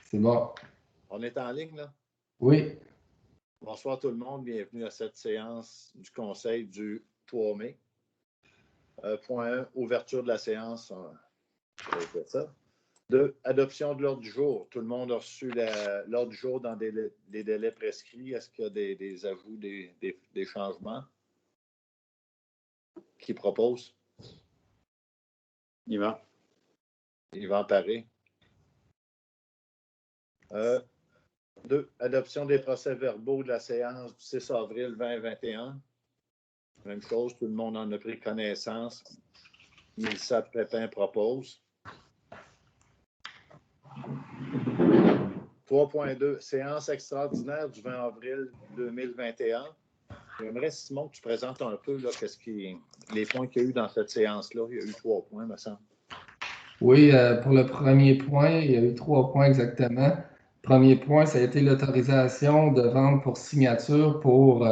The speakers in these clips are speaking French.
C'est bon. On est en ligne, là? Oui. Bonsoir tout le monde. Bienvenue à cette séance du Conseil du 3 mai. Point 1, ouverture de la séance. Fait ça. 2, adoption de l'ordre du jour. Tout le monde a reçu l'ordre du jour dans des délais prescrits. Est-ce qu'il y a des ajouts, des changements? Qui propose? Yvan. Yvan Paré. 2, adoption des procès-verbaux de la séance du 6 avril 2021. Même chose, tout le monde en a pris connaissance. Mélissa Pépin propose. 3.2, séance extraordinaire du 20 avril 2021. J'aimerais, Simon, que tu présentes un peu là, les points qu'il y a eu dans cette séance-là. Il y a eu 3 points, me semble. Oui, pour le premier point, il y a eu 3 points exactement. Premier point, ça a été l'autorisation de vente pour signature pour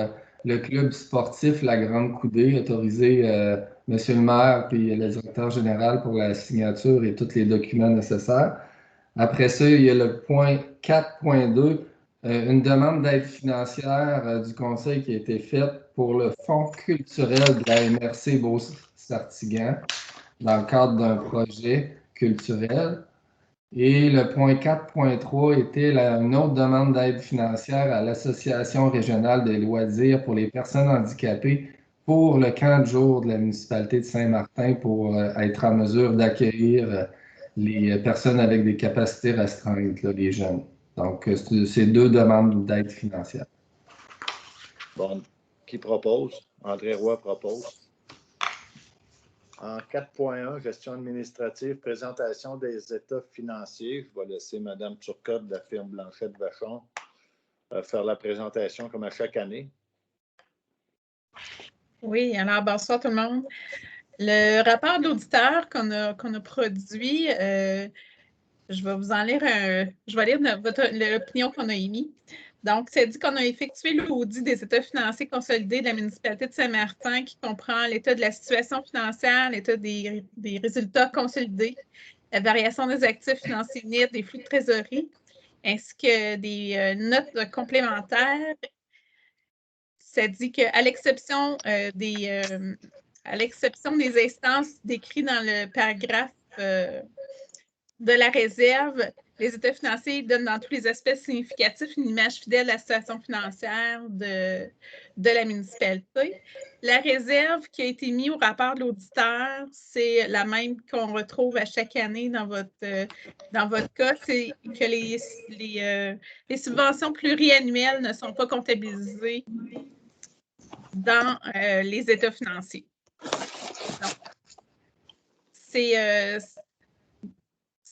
le club sportif La Grande Coudée, autorisé M. le maire puis le directeur général pour la signature et tous les documents nécessaires. Après ça, il y a le point 4.2, une demande d'aide financière du conseil qui a été faite pour le fonds culturel de la MRC Beauce-Sartiguan dans le cadre d'un projet culturel. Et le point 4.3 était une autre demande d'aide financière à l'Association régionale des loisirs pour les personnes handicapées pour le camp de jour de la municipalité de Saint-Martin pour être en mesure d'accueillir les personnes avec des capacités restreintes, là, les jeunes. Donc, c'est 2 demandes d'aide financière. Bon, qui propose? André Roy propose. En 4.1, gestion administrative, présentation des états financiers. Je vais laisser Mme Turcotte de la firme Blanchette-Vachon faire la présentation comme à chaque année. Oui, alors bonsoir tout le monde. Le rapport d'auditeur qu'on a produit, je vais vous en lire je vais lire l'opinion qu'on a émise. Donc, ça dit qu'on a effectué l'audit des états financiers consolidés de la municipalité de Saint-Martin qui comprend l'état de la situation financière, l'état des résultats consolidés, la variation des actifs financiers nets, des flux de trésorerie, ainsi que des notes complémentaires. Ça dit qu'à l'exception des instances décrites dans le paragraphe de la réserve, les états financiers donnent dans tous les aspects significatifs une image fidèle de la situation financière de la municipalité. La réserve qui a été mise au rapport de l'auditeur, c'est la même qu'on retrouve à chaque année dans votre cas, c'est que les subventions pluriannuelles ne sont pas comptabilisées dans les états financiers. Donc,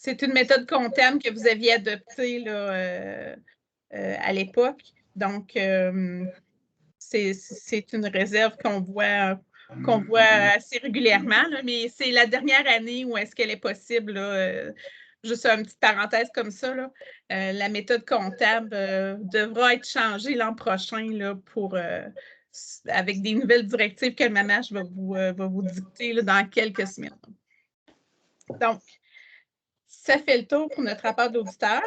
c'est une méthode comptable que vous aviez adoptée là, à l'époque. Donc, c'est une réserve qu'on voit assez régulièrement, là, mais c'est la dernière année où est-ce qu'elle est possible. Là, juste une petite parenthèse comme ça, là, la méthode comptable devra être changée l'an prochain là, avec des nouvelles directives que le MAMACH va vous dicter là, dans quelques semaines. Donc, ça fait le tour pour notre rapport d'auditeur.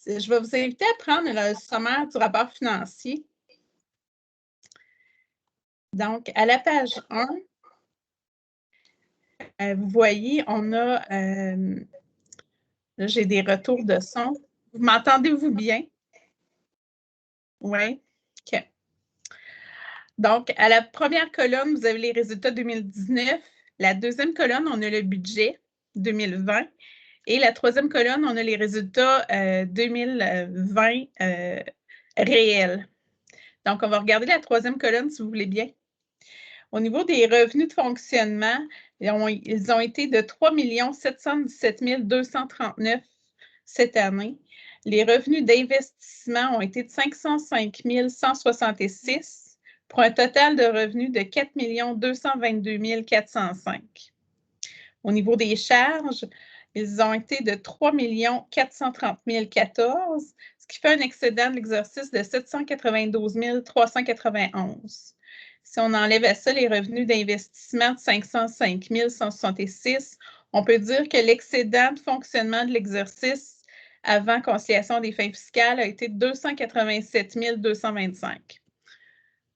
Je vais vous inviter à prendre le sommaire du rapport financier. Donc, à la page 1, vous voyez, on a... là, j'ai des retours de son. Vous m'entendez-vous bien? Oui? OK. Donc, à la première colonne, vous avez les résultats 2019. La deuxième colonne, on a le budget 2020. Et la troisième colonne, on a les résultats 2020 réels. Donc, on va regarder la troisième colonne, si vous voulez bien. Au niveau des revenus de fonctionnement, ils ont été de 3 717 239 cette année. Les revenus d'investissement ont été de 505 166 pour un total de revenus de 4 222 405. Au niveau des charges, ils ont été de 3 430 014, ce qui fait un excédent de l'exercice de 792 391. Si on enlève à ça les revenus d'investissement de 505 166, on peut dire que l'excédent de fonctionnement de l'exercice avant conciliation des fins fiscales a été 287 225.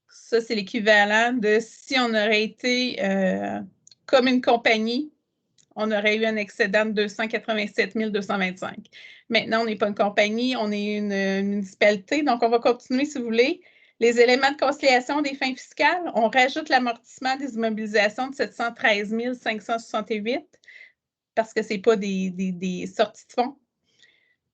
Ça, c'est l'équivalent de si on aurait été comme une compagnie, on aurait eu un excédent de 287 225. Maintenant, on n'est pas une compagnie, on est une municipalité. Donc, on va continuer, si vous voulez. Les éléments de conciliation des fins fiscales, on rajoute l'amortissement des immobilisations de 713 568 parce que ce n'est pas des sorties de fonds.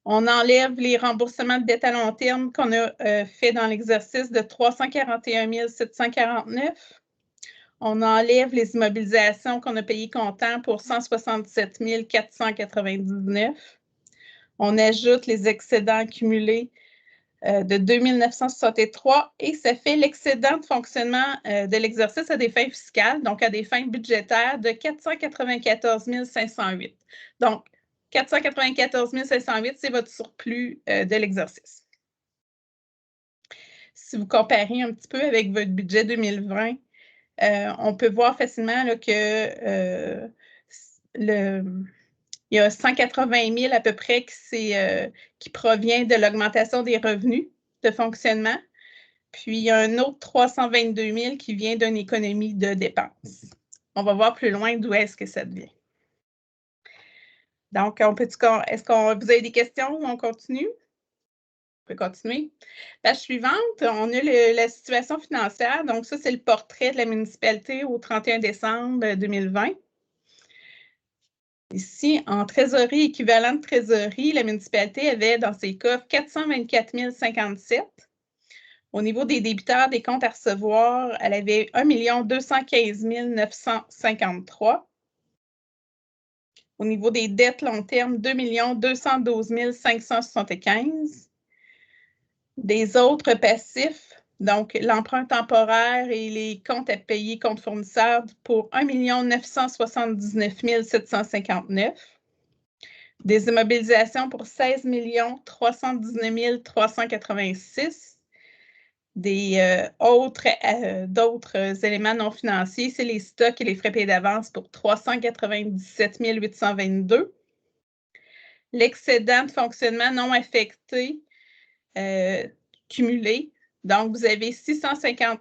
On enlève les remboursements de dettes à long terme qu'on a fait dans l'exercice de 341 749. On enlève les immobilisations qu'on a payées comptant pour 167 499. On ajoute les excédents accumulés de 2 963 et ça fait l'excédent de fonctionnement de l'exercice à des fins fiscales, donc à des fins budgétaires de 494 508. Donc, 494 508, c'est votre surplus de l'exercice. Si vous comparez un petit peu avec votre budget 2020, on peut voir facilement là, que il y a 180 000 à peu près qui provient de l'augmentation des revenus de fonctionnement. Puis, il y a un autre 322 000 qui vient d'une économie de dépenses. On va voir plus loin d'où est-ce que ça vient. Donc, est-ce que vous avez des questions ou on continue? On peut continuer. Page suivante, on a la situation financière. Donc, ça, c'est le portrait de la municipalité au 31 décembre 2020. Ici, en trésorerie, équivalent de trésorerie, la municipalité avait dans ses coffres 424 057. Au niveau des débiteurs des comptes à recevoir, elle avait 1 215 953. Au niveau des dettes long terme, 2 212 575. Des autres passifs, donc l'emprunt temporaire et les comptes à payer, comptes fournisseurs pour 1 979 759. Des immobilisations pour 16 319 386. D'autres éléments non financiers, c'est les stocks et les frais payés d'avance pour 397 822. L'excédent de fonctionnement non affecté cumulé. Donc, vous avez 650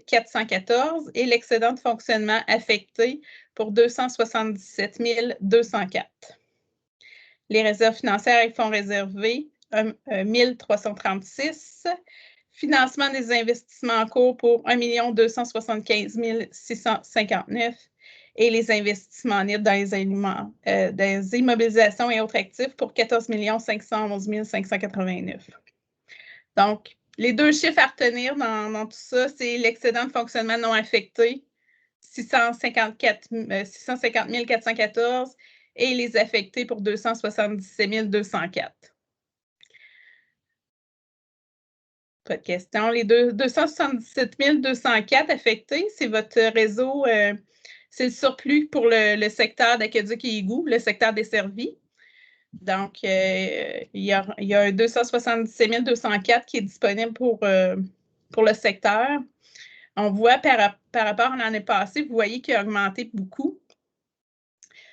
414 et l'excédent de fonctionnement affecté pour 277 204. Les réserves financières et fonds réservés, 1336. Financement des investissements en cours pour 1 275 659 et les investissements nets dans les immobilisations et autres actifs pour 14 511 589. Donc, les deux chiffres à retenir dans tout ça, c'est l'excédent de fonctionnement non affecté, 650 414 et les affectés pour 277 204. Pas de question. Les 277 204 affectés, c'est votre réseau, c'est le surplus pour le secteur d'Aqueduc et Égouts, le secteur desservi. Donc, il y a un 277 204 qui est disponible pour le secteur. On voit par rapport à l'année passée, vous voyez qu'il a augmenté beaucoup.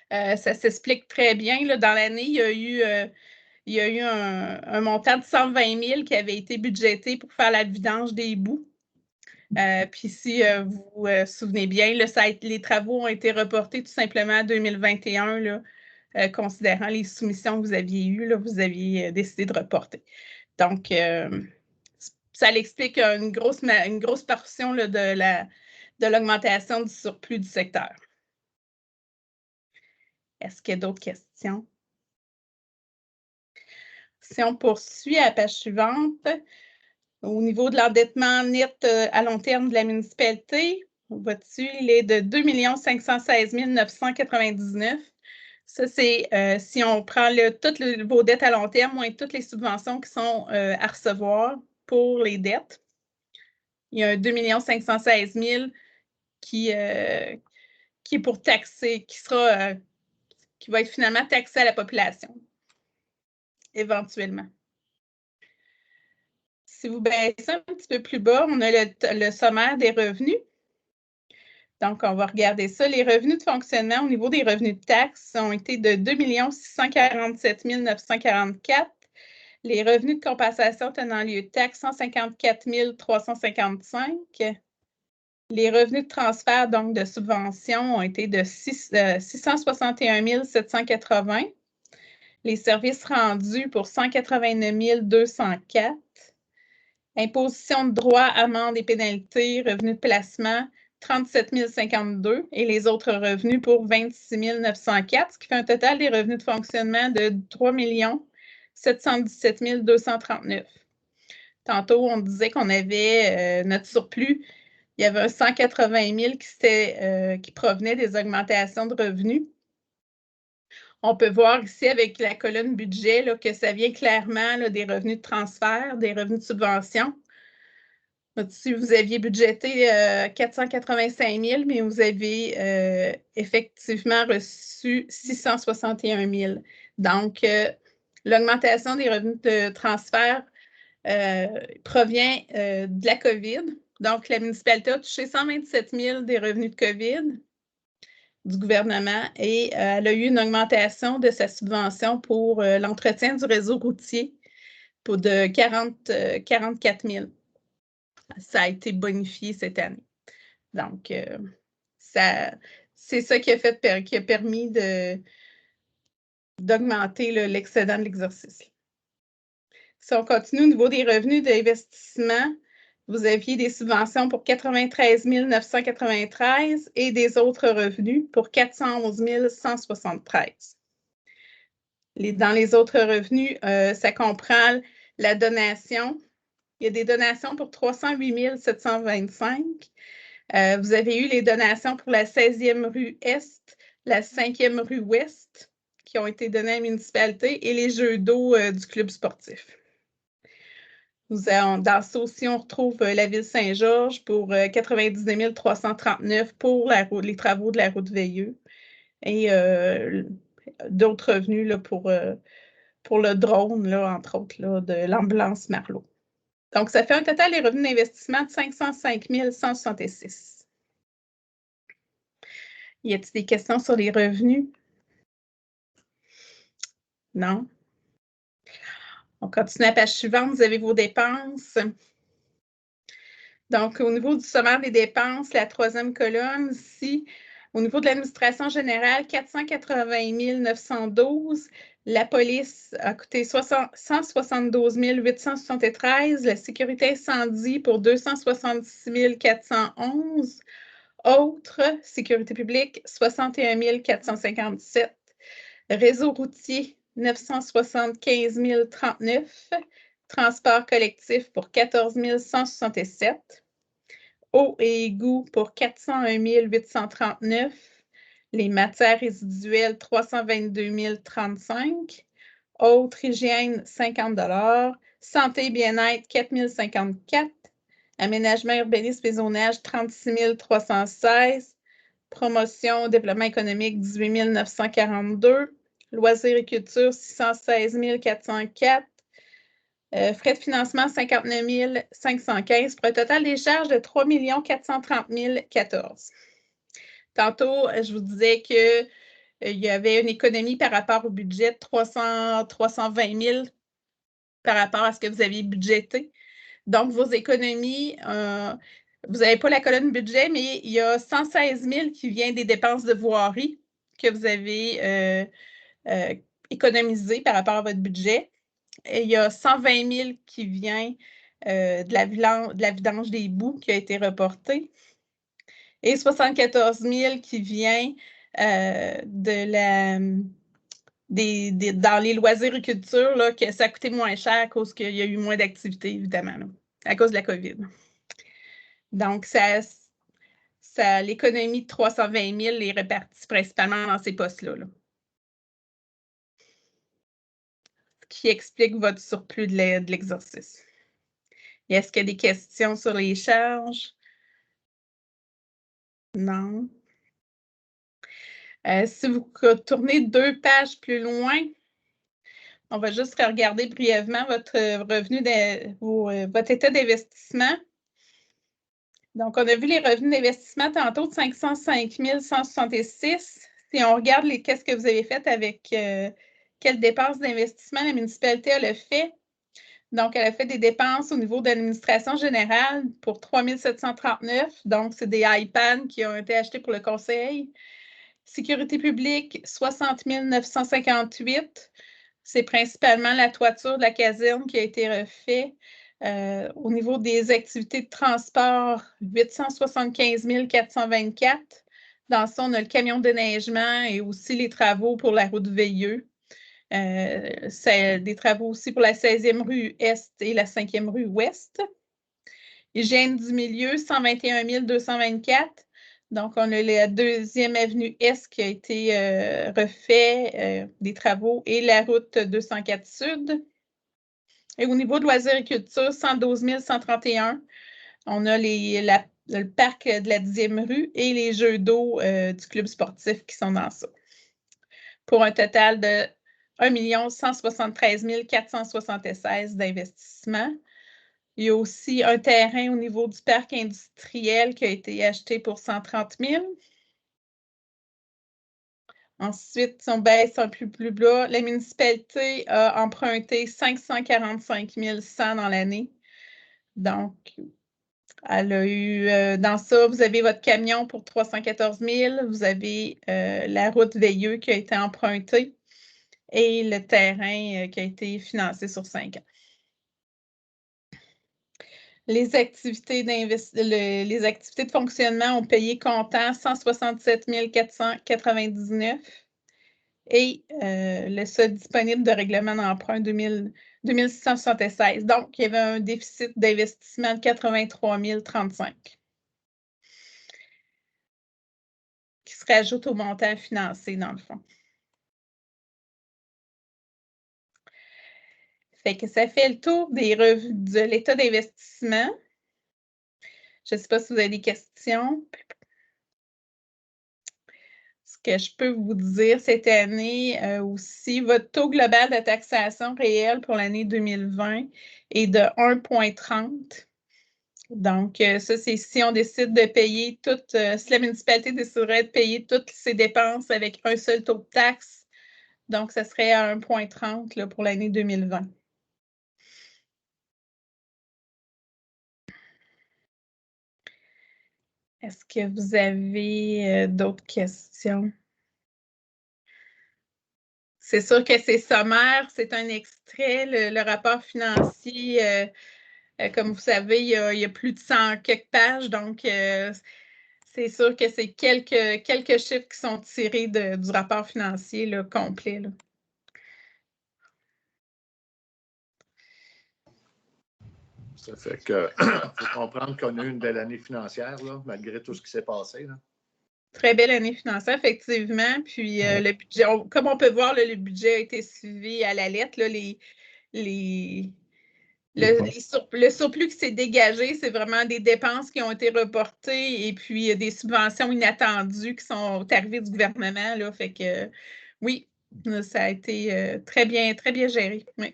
Ça s'explique très bien. Là, dans l'année, il y a eu un montant de 120 000 qui avait été budgété pour faire la vidange des boues. Puis si vous vous souvenez bien, là, les travaux ont été reportés tout simplement à 2021, là, considérant les soumissions que vous aviez eues, là, vous aviez décidé de reporter. Donc, ça l'explique une grosse portion là, de l'augmentation du surplus du secteur. Est-ce qu'il y a d'autres questions? Si on poursuit à la page suivante, au niveau de l'endettement net à long terme de la municipalité, on voit dessus, il est de 2 516 999. Ça, c'est si on prend toutes vos dettes à long terme, moins toutes les subventions qui sont à recevoir pour les dettes. Il y a un 2 516 000 qui est pour taxer, qui va être finalement taxé à la population, éventuellement. Si vous baissez un petit peu plus bas, on a le sommaire des revenus. Donc, on va regarder ça. Les revenus de fonctionnement au niveau des revenus de taxes ont été de 2 647 944. Les revenus de compensation tenant lieu de taxes, 154 355. Les revenus de transfert, donc de subvention, ont été de 661 780. Les services rendus pour 189 204. Imposition de droits, amendes et pénalités, revenus de placement, 37 052 et les autres revenus pour 26 904, ce qui fait un total des revenus de fonctionnement de 3 717 239. Tantôt, on disait qu'on avait notre surplus. Il y avait un 180 000 qui provenait des augmentations de revenus. On peut voir ici avec la colonne budget là, que ça vient clairement là, des revenus de transfert, des revenus de subvention. Si vous aviez budgété 485 000, mais vous avez effectivement reçu 661 000. Donc, l'augmentation des revenus de transfert provient de la COVID. Donc, la municipalité a touché 127 000 des revenus de COVID du gouvernement et elle a eu une augmentation de sa subvention pour l'entretien du réseau routier de 44 000. Ça a été bonifié cette année. Donc, c'est ça qui a permis d'augmenter l'excédent de l'exercice. Si on continue au niveau des revenus d'investissement, vous aviez des subventions pour 93 993 et des autres revenus pour 411 173. Dans les autres revenus, ça comprend la donation. Il y a des donations pour 308 725. Vous avez eu les donations pour la 16e rue Est, la 5e rue Ouest, qui ont été données à la municipalité, et les jeux d'eau du club sportif. Dans ça aussi, on retrouve la ville Saint-Georges pour 99 339 pour les travaux de la route Veilleux et d'autres revenus là, pour le drone, là, entre autres, là, de l'ambulance Marlot. Donc, ça fait un total des revenus d'investissement de 505 166. Y a-t-il des questions sur les revenus? Non? On continue à la page suivante. Vous avez vos dépenses. Donc, au niveau du sommaire des dépenses, la troisième colonne, ici, au niveau de l'administration générale, 480 912. La police a coûté 172 873. La sécurité incendie pour 266 411. Autres, sécurité publique, 61 457. Réseau routier, 975 039. Transport collectif pour 14 167. Eau et égouts pour 401 839. Les matières résiduelles, 322 035. Autres, hygiène, 50 $. Santé et bien-être, 4 054. Aménagement, urbanisme et zonage, 36 316. Promotion, développement économique, 18 942. Loisirs et culture, 616 404. Frais de financement, 59 515 pour un total des charges de 3 430 014. Tantôt, je vous disais qu'il y avait une économie par rapport au budget de 320 000 par rapport à ce que vous aviez budgété. Donc, vos économies, vous n'avez pas la colonne budget, mais il y a 116 000 qui vient des dépenses de voirie que vous avez économisées par rapport à votre budget. Et il y a 120 000 qui vient de la vidange des boues qui a été reportée. Et 74 000 qui vient dans les loisirs et culture, là, que ça a coûté moins cher à cause qu'il y a eu moins d'activité, évidemment, là, à cause de la COVID. Donc, l'économie de 320 000 est répartie principalement dans ces postes-là. Là. Ce qui explique votre surplus de l'exercice. Est-ce qu'il y a des questions sur les charges? Non. Si vous tournez 2 pages plus loin, on va juste regarder brièvement votre revenu, votre état d'investissement. Donc, on a vu les revenus d'investissement tantôt de 505 166. Si on regarde qu'est-ce que vous avez fait avec quelles dépenses d'investissement la municipalité a fait. Donc, elle a fait des dépenses au niveau de l'administration générale pour 3 739. Donc, c'est des iPads qui ont été achetés pour le conseil. Sécurité publique, 60 958. C'est principalement la toiture de la caserne qui a été refaite. Au niveau des activités de transport, 875 424. Dans ça, on a le camion de déneigement et aussi les travaux pour la route Veilleux. C'est des travaux aussi pour la 16e rue Est et la 5e rue Ouest. Hygiène du milieu, 121 224. Donc, on a la 2e avenue Est qui a été refait, des travaux, et la route 204 Sud. Et au niveau de loisirs et culture, 112 131. On a le parc de la 10e rue et les jeux d'eau du club sportif qui sont dans ça. Pour un total de 1 173 476 d'investissement. Il y a aussi un terrain au niveau du parc industriel qui a été acheté pour 130 000. Ensuite, si on baisse un peu plus bas, la municipalité a emprunté 545 100 dans l'année. Donc, elle a eu, dans ça, vous avez votre camion pour 314 000, vous avez la route Veilleux qui a été empruntée et le terrain qui a été financé sur 5 ans. Les activités de fonctionnement ont payé comptant 167 499 et le solde disponible de règlement d'emprunt 2676. Donc, il y avait un déficit d'investissement de 83 035 qui se rajoute au montant financé dans le fond. Fait que ça fait le tour de l'état d'investissement. Je ne sais pas si vous avez des questions. Ce que je peux vous dire cette année aussi, votre taux global de taxation réel pour l'année 2020 est de 1,30. Donc, ça, c'est si on décide de payer si la municipalité déciderait de payer toutes ses dépenses avec un seul taux de taxe. Donc, ça serait à 1,30 pour l'année 2020. Est-ce que vous avez d'autres questions? C'est sûr que c'est sommaire, c'est un extrait, le rapport financier, comme vous savez, il y a plus de 100 quelques pages, donc c'est sûr que c'est quelques chiffres qui sont tirés du rapport financier là, complet. Là. Ça fait que faut comprendre qu'on a eu une belle année financière, là, malgré tout ce qui s'est passé. Là. Très belle année financière, effectivement. Puis le budget, comme on peut voir, là, le budget a été suivi à la lettre. Là, le surplus qui s'est dégagé, c'est vraiment des dépenses qui ont été reportées et puis des subventions inattendues qui sont arrivées du gouvernement. Là, fait que oui, ça a été très bien géré. Oui.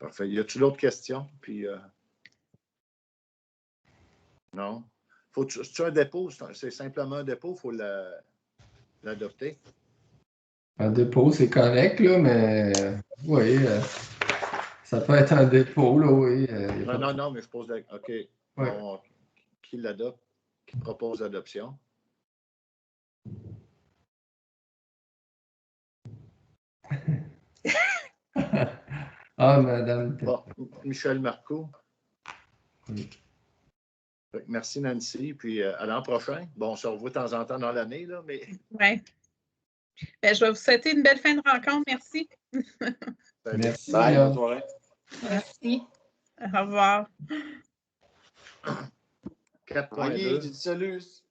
Parfait. Y a-t-il d'autres questions? Puis, non? C'est un dépôt? C'est simplement un dépôt? Il faut l'adopter? Un dépôt, c'est correct, là, mais oui, ça peut être un dépôt, là, oui. Non, mais je pose la... OK. Ouais. Bon, qui l'adopte? Qui propose l'adoption? Ah, madame. Bon, Michel Marcoux. Oui. Merci, Nancy. Puis à l'an prochain. Bon, on se revoit de temps en temps dans l'année, là, mais... Oui. Ben, je vais vous souhaiter une belle fin de rencontre. Merci. Merci. Bye, bonne soirée. Merci. Au revoir. 4.2.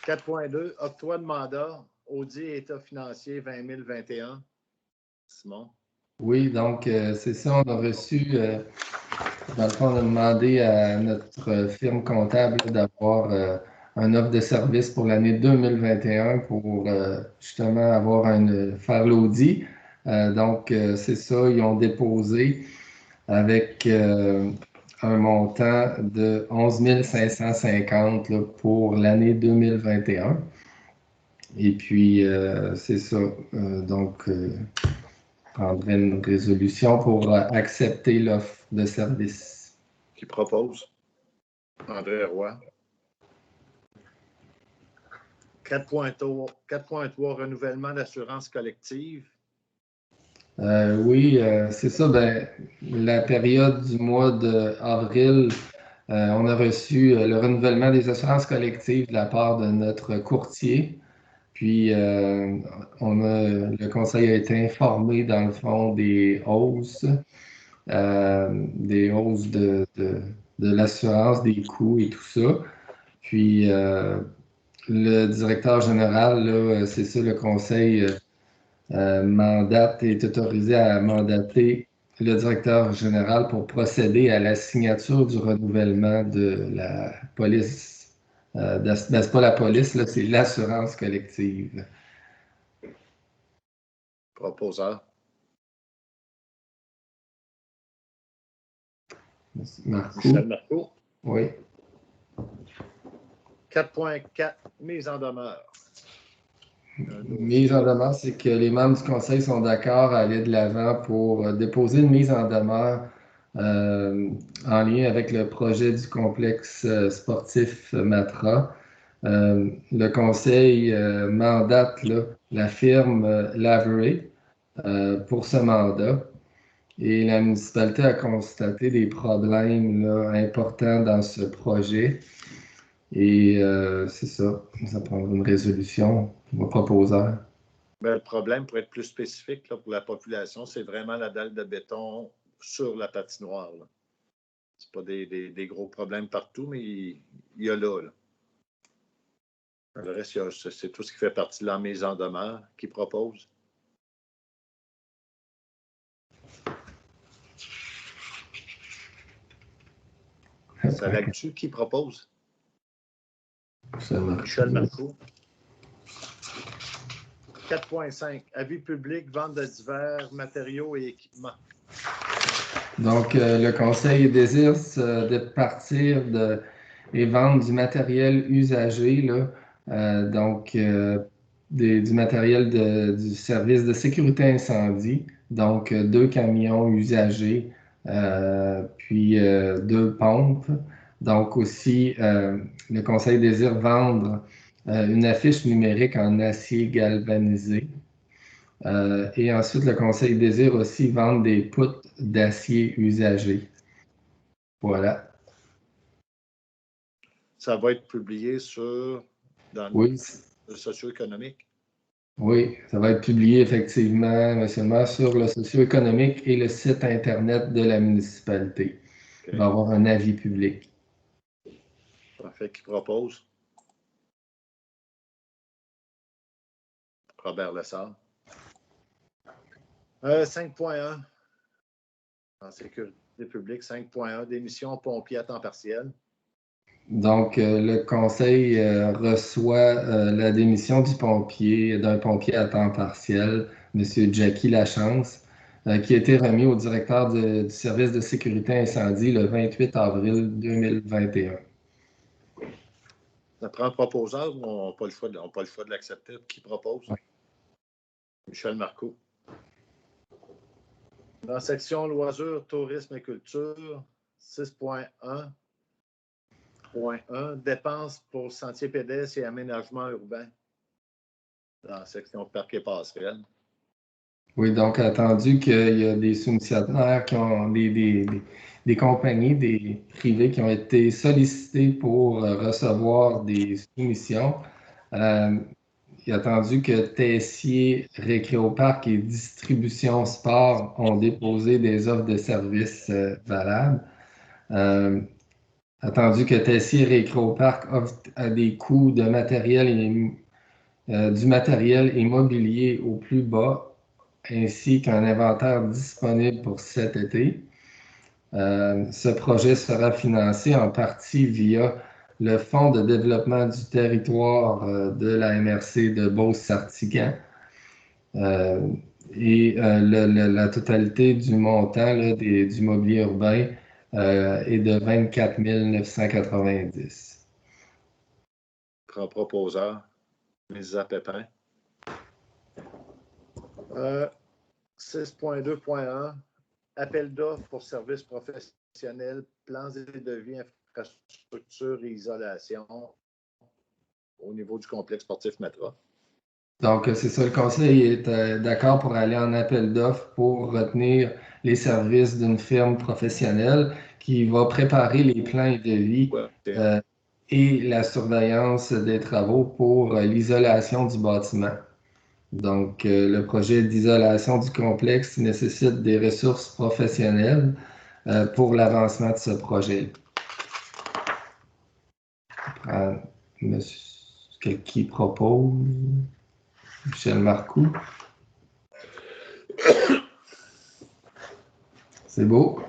4.2. Octroi de mandat. Audit et état financier 2021. Simon. Oui, donc c'est ça, on a reçu, dans le fond, on a demandé à notre firme comptable d'avoir un offre de service pour l'année 2021 pour justement faire l'audit. Donc, c'est ça, ils ont déposé avec un montant de 11 550 là, pour l'année 2021. Et puis, c'est ça. Donc, prendrait une résolution pour accepter l'offre de service. Qui propose? André Roy. 4.3, renouvellement d'assurance collective. Oui, c'est ça. Ben, la période du mois d'avril, on a reçu le renouvellement des assurances collectives de la part de notre courtier. Puis, le conseil a été informé, dans le fond, des hausses de l'assurance, des coûts et tout ça. Puis, le directeur général, là, c'est ça, le conseil est autorisé à mandater le directeur général pour procéder à la signature du renouvellement de la police. C'est pas la police, là, c'est l'assurance collective. Proposeur. Marcoux. Michel Marcoux. Oui. 4.4, mise en demeure. Mise en demeure, c'est que les membres du conseil sont d'accord à aller de l'avant pour déposer une mise en demeure en lien avec le projet du complexe sportif Matra. Le conseil mandate là, la firme Lavery pour ce mandat. Et la municipalité a constaté des problèmes là, importants dans ce projet. Et c'est ça, ça prend une résolution au proposeur. Ben, le problème, pour être plus spécifique là, pour la population, c'est vraiment la dalle de béton sur la patinoire. Ce n'est pas des gros problèmes partout, mais il y a là. Le reste, c'est tout ce qui fait partie de la mise en demeure qui propose. Ça là-dessus, qui propose? Michel Marcoux. 4.5. Avis public, vente de divers matériaux et équipements. Donc, le conseil désire de partir et vendre du matériel usagé, là, du matériel du service de sécurité incendie, donc 2 camions usagés, puis 2 pompes. Donc aussi, le conseil désire vendre une affiche numérique en acier galvanisé. Et ensuite, le conseil désire aussi vendre des poutres d'acier usagées. Voilà. Ça va être publié dans le socio-économique? Oui, ça va être publié effectivement, monsieur le maire, sur le socio-économique et le site Internet de la municipalité. Okay. Il va y avoir un avis public. Parfait. Qui propose? Robert Lessard. 5.1. En sécurité publique, 5.1. Démission pompier à temps partiel. Donc, le conseil reçoit la démission d'un pompier à temps partiel, M. Jackie Lachance, qui a été remis au directeur du service de sécurité incendie le 28 avril 2021. Ça prend un proposeur ou on n'a pas le choix de l'accepter? Qui propose? Oui. Michel Marcoux. Dans la section loisirs, tourisme et culture, 6.1. Point 1, dépenses pour sentiers pédestres et aménagement urbain. Dans la section parc et passerelle. Oui, donc attendu qu'il y a des soumissionnaires qui ont des compagnies, des privés qui ont été sollicités pour recevoir des soumissions. Il est attendu que Tessier, Récréoparc et Distribution Sport ont déposé des offres de services valables. Attendu que Tessier Récréoparc offre des coûts de matériel du matériel et mobilier au plus bas, ainsi qu'un inventaire disponible pour cet été. Ce projet sera financé en partie via le Fonds de développement du territoire de la MRC de Beauce-Sartiguan. La totalité du montant là, du mobilier urbain est de 24 990. Proposeur, Lisa Pépin. 6.2.1, appel d'offres pour services professionnels, plans et devis, infrastructure et isolation au niveau du complexe sportif Matra. Donc, c'est ça, le conseil est d'accord pour aller en appel d'offres pour retenir les services d'une firme professionnelle qui va préparer les plans et devis et la surveillance des travaux pour l'isolation du bâtiment. Donc, le projet d'isolation du complexe nécessite des ressources professionnelles pour l'avancement de ce projet. Qui propose? Michel Marcoux. C'est beau.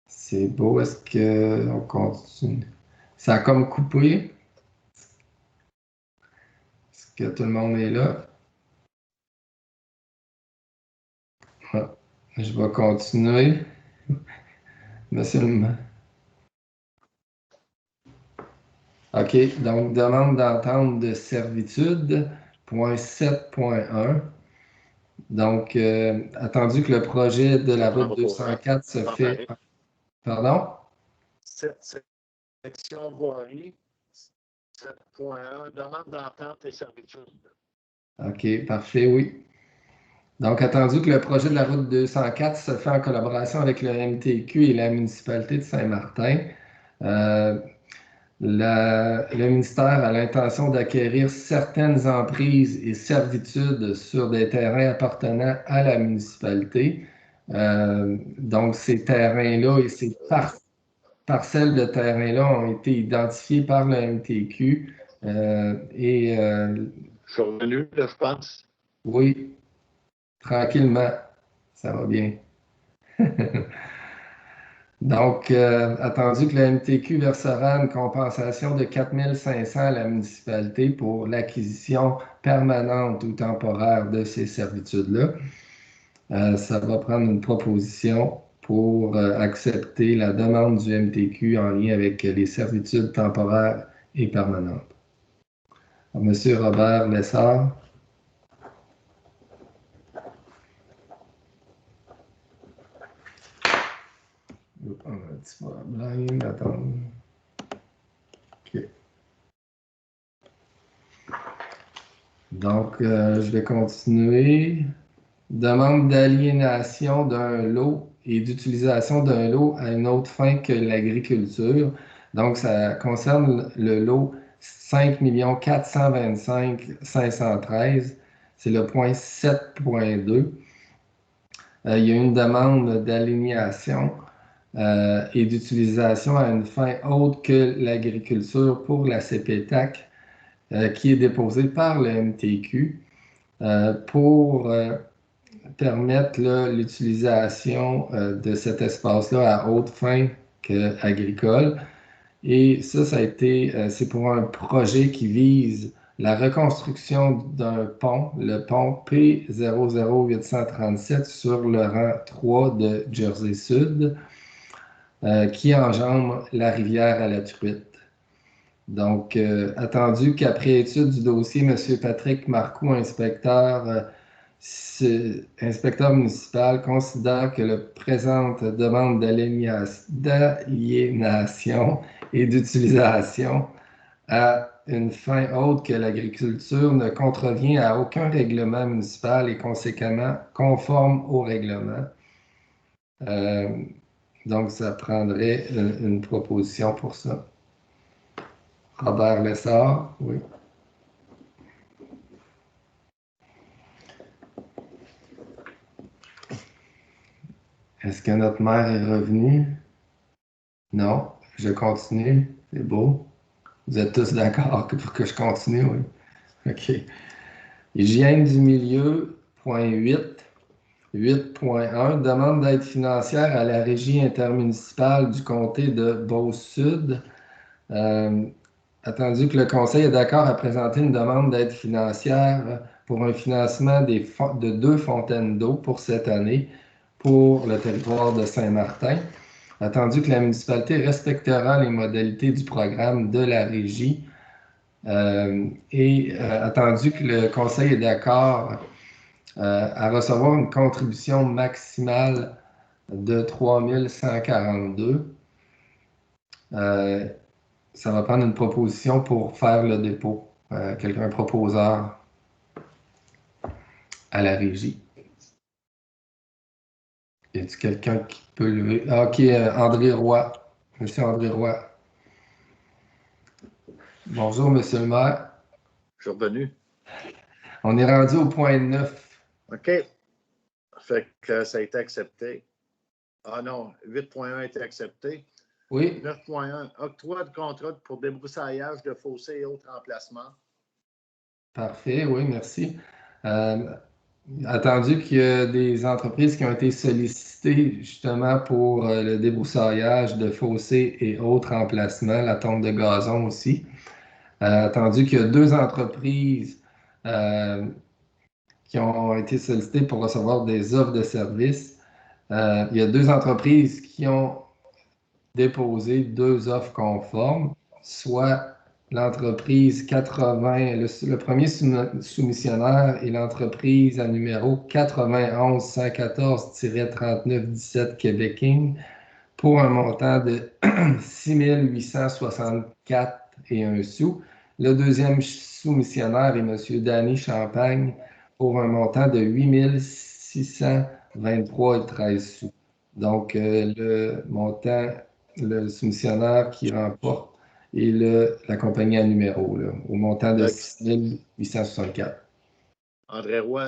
C'est beau. Est-ce qu'on continue? Ça a comme coupé. Est-ce que tout le monde est là? Ah, je vais continuer. Monsieur le... OK, donc demande d'entente de servitude, point 7.1. Donc, attendu que le projet de la route 204 se fait... Pardon? Section voirie, 7.1, demande d'entente et servitude. OK, parfait, oui. Donc, attendu que le projet de la route 204 se fait en collaboration avec le MTQ et la municipalité de Saint-Martin, le ministère a l'intention d'acquérir certaines emprises et servitudes sur des terrains appartenant à la municipalité. Donc, ces terrains-là et ces parcelles de terrain-là ont été identifiées par le MTQ. Survenu, là, je pense. Oui, tranquillement, ça va bien. Donc, attendu que la MTQ versera une compensation de 4 500 à la municipalité pour l'acquisition permanente ou temporaire de ces servitudes-là, ça va prendre une proposition pour accepter la demande du MTQ en lien avec les servitudes temporaires et permanentes. Alors, Monsieur Robert Lessard. Je vais prendre un petit problème. Attends. OK. Donc, je vais continuer. Demande d'aliénation d'un lot et d'utilisation d'un lot à une autre fin que l'agriculture. Donc, ça concerne le lot 5 425 513. C'est le point 7.2. Il y a une demande d'aliénation et d'utilisation à une fin autre que l'agriculture pour la CPTAC qui est déposée par le MTQ pour permettre l'utilisation de cet espace-là à autre fin qu'agricole. Et ça a été, c'est pour un projet qui vise la reconstruction d'un pont, le pont P00837 sur le rang 3 de Jersey Sud, qui enjambe la rivière à la truite. Donc, attendu qu'après étude du dossier, M. Patrick Marcoux, inspecteur municipal, considère que la présente demande d'aliénation et d'utilisation à une fin autre que l'agriculture ne contrevient à aucun règlement municipal et conséquemment conforme au règlement. Donc, ça prendrait une proposition pour ça. Robert Lessard, oui. Est-ce que notre maire est revenu? Non, je continue. C'est beau. Vous êtes tous d'accord pour que je continue, oui. OK. Hygiène du milieu, point 8. 8.1, demande d'aide financière à la Régie intermunicipale du comté de Beauce-Sud. Attendu que le conseil est d'accord à présenter une demande d'aide financière pour un financement de 2 fontaines d'eau pour cette année pour le territoire de Saint-Martin. Attendu que la municipalité respectera les modalités du programme de la régie et attendu que le conseil est d'accord à recevoir une contribution maximale de 3 142. Ça va prendre une proposition pour faire le dépôt. Un proposeur à la régie. Y a-t-il quelqu'un qui peut lever? Ah, OK, André Roy. Monsieur André Roy. Bonjour, monsieur le maire. Je suis revenu. On est rendu au point 9. OK. Fait que ça a été accepté. Ah non, 8.1 a été accepté. Oui. 9.1, octroi de contrat pour débroussaillage de fossés et autres emplacements. Parfait, oui, merci. Attendu qu'il y a des entreprises qui ont été sollicitées justement pour le débroussaillage de fossés et autres emplacements, la tonte de gazon aussi. Attendu qu'il y a 2 entreprises qui ont été sollicitées pour recevoir des offres de services. Il y a 2 entreprises qui ont déposé 2 offres conformes, soit l'entreprise 80, le premier soumissionnaire est l'entreprise à numéro 91 114-39 17 Québec Inc. pour un montant de 6 864 et 1 sou. Le deuxième soumissionnaire est M. Danny Champagne pour un montant de 8 623 et 13 sous. Donc, le montant, le soumissionnaire qui remporte est la compagnie à numéro, là, au montant de 6 864. André Roy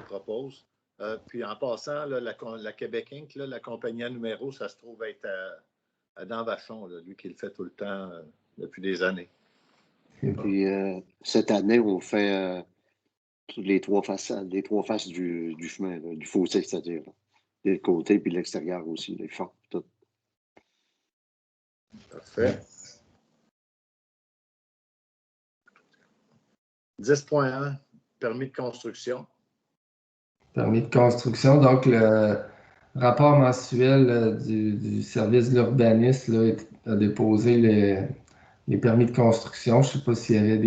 propose. Puis en passant, là, la Québec Inc., là, la compagnie à numéro, ça se trouve être à Danvachon, là, lui qui le fait tout le temps depuis des années. Puis cette année, on fait les 3 faces du chemin, là, du fossé, c'est-à-dire. Des côtés puis l'extérieur aussi, les fonds, tout. Parfait. 10.1, permis de construction. Permis de construction. Donc, le rapport mensuel du service de l'urbanisme a déposé les permis de construction. Je ne sais pas s'il y avait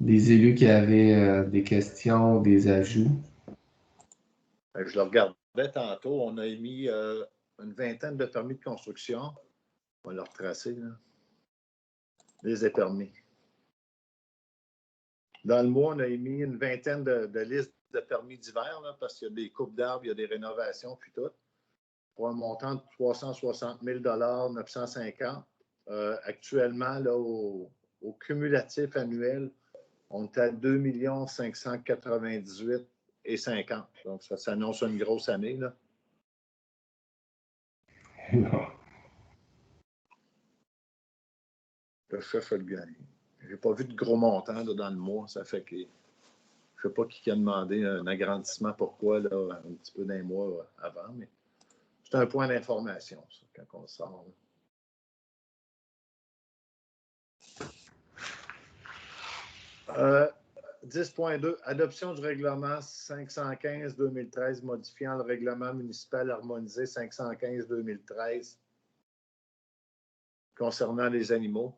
des élus qui avaient des questions, des ajouts. Je le regardais tantôt. On a émis une vingtaine de permis de construction. On va le retracer, là. Les permis. Dans le mois, on a émis une vingtaine de listes de permis d'hiver, parce qu'il y a des coupes d'arbres, il y a des rénovations, puis tout, pour un montant de 360 000 950. Actuellement, là, au cumulatif annuel, on est à 2 598 et 50. Donc, ça s'annonce une grosse année, là. Non. Le chef a le gagné. Je n'ai pas vu de gros montants là, dans le mois. Ça fait que je ne sais pas qui a demandé un agrandissement, pourquoi, là, un petit peu d'un mois avant, mais c'est un point d'information, ça, quand on le sort. 10.2, adoption du règlement 515-2013 modifiant le règlement municipal harmonisé 515-2013 concernant les animaux.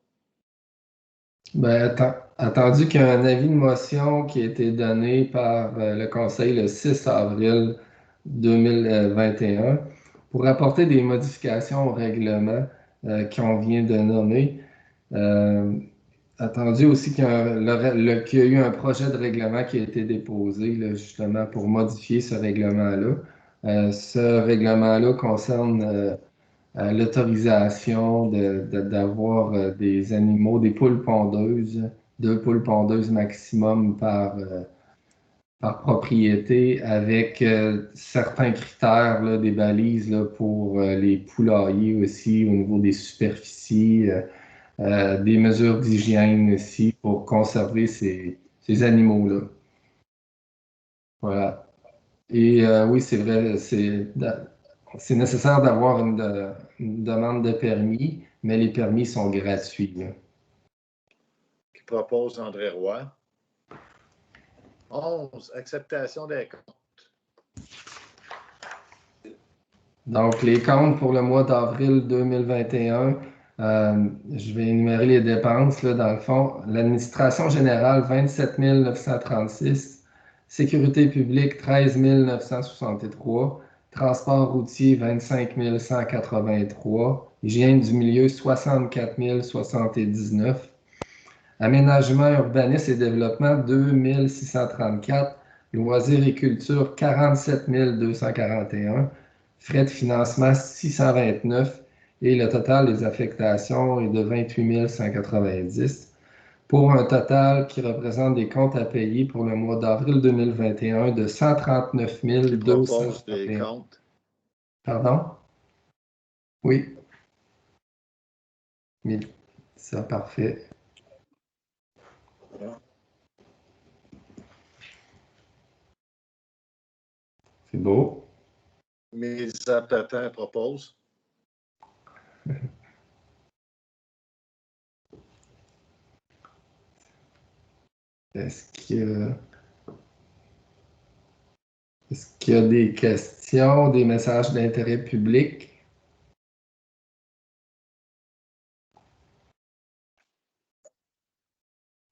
Ben, attendu qu'il y a un avis de motion qui a été donné par le Conseil le 6 avril 2021 pour apporter des modifications au règlement qu'on vient de nommer. Attendu aussi qu'il y a eu un projet de règlement qui a été déposé là, justement pour modifier ce règlement-là. Ce règlement-là concerne l'autorisation d'avoir des animaux, des poules pondeuses, 2 poules pondeuses maximum par propriété, avec certains critères, là, des balises là, pour les poulaillers aussi, au niveau des superficies, des mesures d'hygiène aussi pour conserver ces animaux-là. Voilà. Et oui, c'est vrai, c'est nécessaire d'avoir une demande de permis, mais les permis sont gratuits, là. Qui propose André Roy. 11, acceptation des comptes. Donc, les comptes pour le mois d'avril 2021, je vais énumérer les dépenses, là, dans le fond. L'administration générale, 27 936. Sécurité publique, 13 963. Transport routier, 25 183. Hygiène du milieu, 64 079. Aménagement, urbanisme et développement, 2 634. Loisirs et culture, 47 241. Frais de financement, 629. Et le total des affectations est de 28 190. Pour un total qui représente des comptes à payer pour le mois d'avril 2021 de 139 Qui propose 231. des comptes. Pardon? Oui. Ça, parfait. C'est beau. Mélissa Pépin propose. Est-ce qu'il y a des questions, des messages d'intérêt public?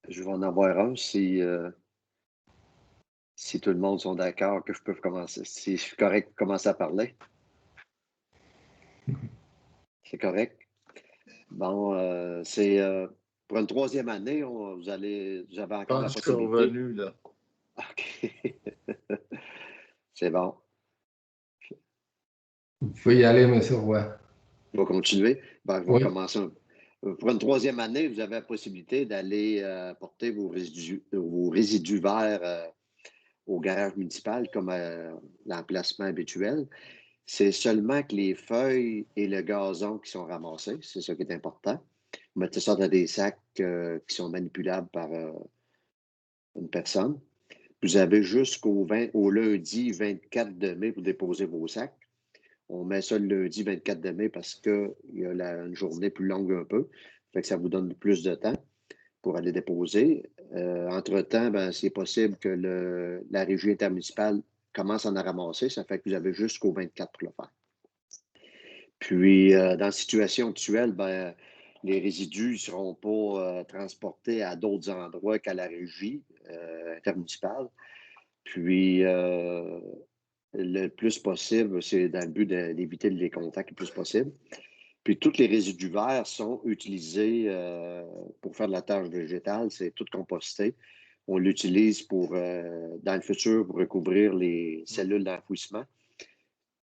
Je vais en avoir un si tout le monde sont d'accord que je peux commencer. Si je suis correct pour commencer à parler. C'est correct. Bon, c'est pour une troisième année, vous avez encore la possibilité. Revenu, là. OK. C'est bon. Vous pouvez y aller, M. Roy. Je vais continuer. Ben, je vais Oui. commencer. Pour une troisième année, vous avez la possibilité d'aller porter vos résidus verts au garage municipal comme l'emplacement habituel. C'est seulement que les feuilles et le gazon qui sont ramassés, c'est ça qui est important. Vous mettez ça dans des sacs qui sont manipulables par une personne. Vous avez jusqu'au lundi 24 de mai pour déposer vos sacs. On met ça le lundi 24 de mai parce qu'il y a une journée plus longue un peu. Fait que ça vous donne plus de temps pour aller déposer. Entre-temps, ben, c'est possible que la régie intermunicipale commence à en ramasser. Ça fait que vous avez jusqu'au 24 pour le faire. Puis, dans la situation actuelle, ben, les résidus ne seront pas transportés à d'autres endroits qu'à la régie intermunicipale. Puis, le plus possible, c'est dans le but d'éviter les contacts le plus possible. Puis, tous les résidus verts sont utilisés pour faire de la tâche végétale. C'est tout composté. On l'utilise dans le futur pour recouvrir les cellules d'enfouissement.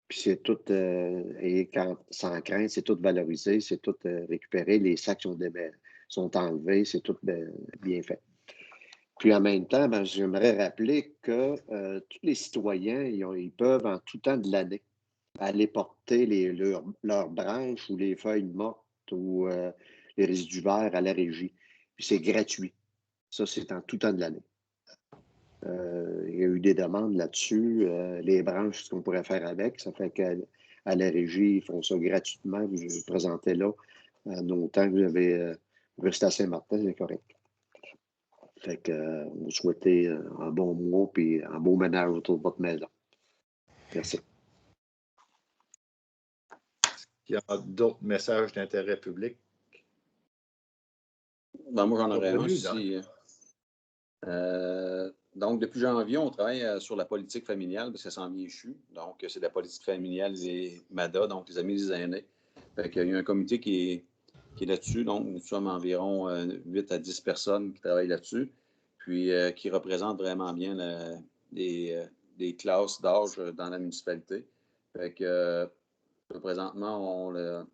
Puis c'est tout, et sans crainte, c'est tout valorisé, c'est tout récupéré, les sacs sont enlevés, c'est tout bien fait. Puis en même temps, ben, j'aimerais rappeler que tous les citoyens, ils peuvent en tout temps de l'année aller porter leurs branches ou les feuilles mortes ou les résidus verts à la régie. Puis c'est gratuit. Ça, c'est en tout temps de l'année. Il y a eu des demandes là-dessus. Les branches, ce qu'on pourrait faire avec, ça fait qu'à la régie, ils font ça gratuitement. Vous vous présentez là. Autant que vous avez resté à Saint-Martin, c'est correct. Fait que vous souhaitez un bon mois et un beau ménage autour de votre maison. Merci. Il y a d'autres messages d'intérêt public. Ben, moi, j'en aurais un aussi. Donc, depuis janvier, on travaille sur la politique familiale parce que ça s'en vient échu. Donc, c'est la politique familiale des MADA, donc les Amis des aînés. Fait qu'il y a un comité qui est là-dessus. Donc, nous sommes environ 8 à 10 personnes qui travaillent là-dessus, puis qui représentent vraiment bien les classes d'âge dans la municipalité. Fait que présentement, on a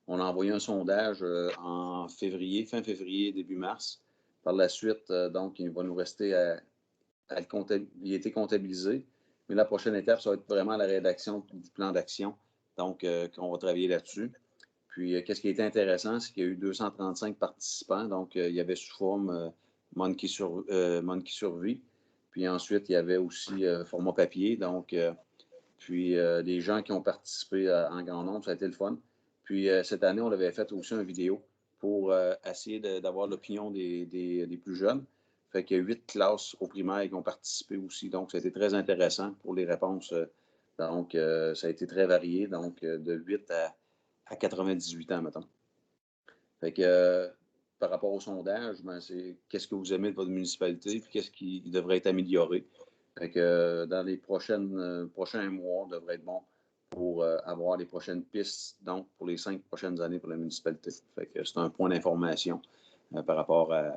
envoyé un sondage en février, fin février, début mars. Par la suite, donc, il va nous rester il a été comptabilisé. Mais la prochaine étape, ça va être vraiment la rédaction du plan d'action. Donc, on va travailler là-dessus. Puis, qu'est-ce qui a été intéressant, c'est qu'il y a eu 235 participants. Donc, il y avait sous forme Monkey Survie. Puis ensuite, il y avait aussi format papier. Donc, puis les gens qui ont participé en grand nombre, ça a été le fun. Puis cette année, on avait fait aussi une vidéo pour essayer d'avoir l'opinion des plus jeunes. Fait qu'il y a 8 classes au primaire qui ont participé aussi. Donc, ça a été très intéressant pour les réponses. Donc, ça a été très varié. Donc, de 8 à 98 ans, mettons. Fait que par rapport au sondage, ben, c'est qu'est-ce que vous aimez de votre municipalité puis qu'est-ce qui devrait être amélioré. Fait que dans les prochains mois, devrait être bon pour avoir les prochaines pistes, donc pour les 5 prochaines années pour la municipalité. Fait que c'est un point d'information par rapport à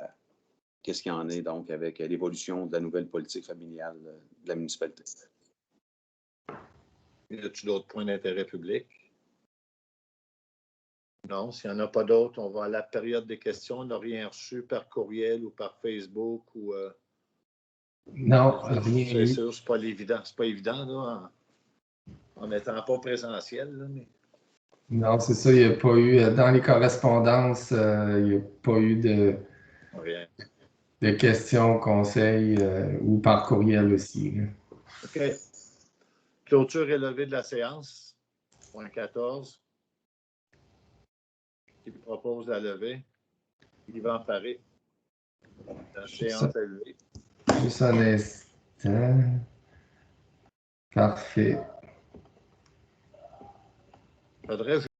qu'est-ce qu'il y en est donc avec l'évolution de la nouvelle politique familiale de la municipalité. Y a-t-il d'autres points d'intérêt public? Non, s'il n'y en a pas d'autres, on va à la période des questions. On n'a rien reçu par courriel ou par Facebook ou. Non, rien C'est eu. sûr, c'est pas évident. C'est pas évident, là, en n'étant pas présentiel, là, mais. Non, c'est ça, il n'y a pas eu, dans les correspondances, il n'y a pas eu Rien. de questions, conseils ou par courriel aussi, là. OK. Clôture et levée de la séance. Point 14. Qui propose la levée? Yvan Paré. La séance est levée. Juste un instant. Parfait. Faudrait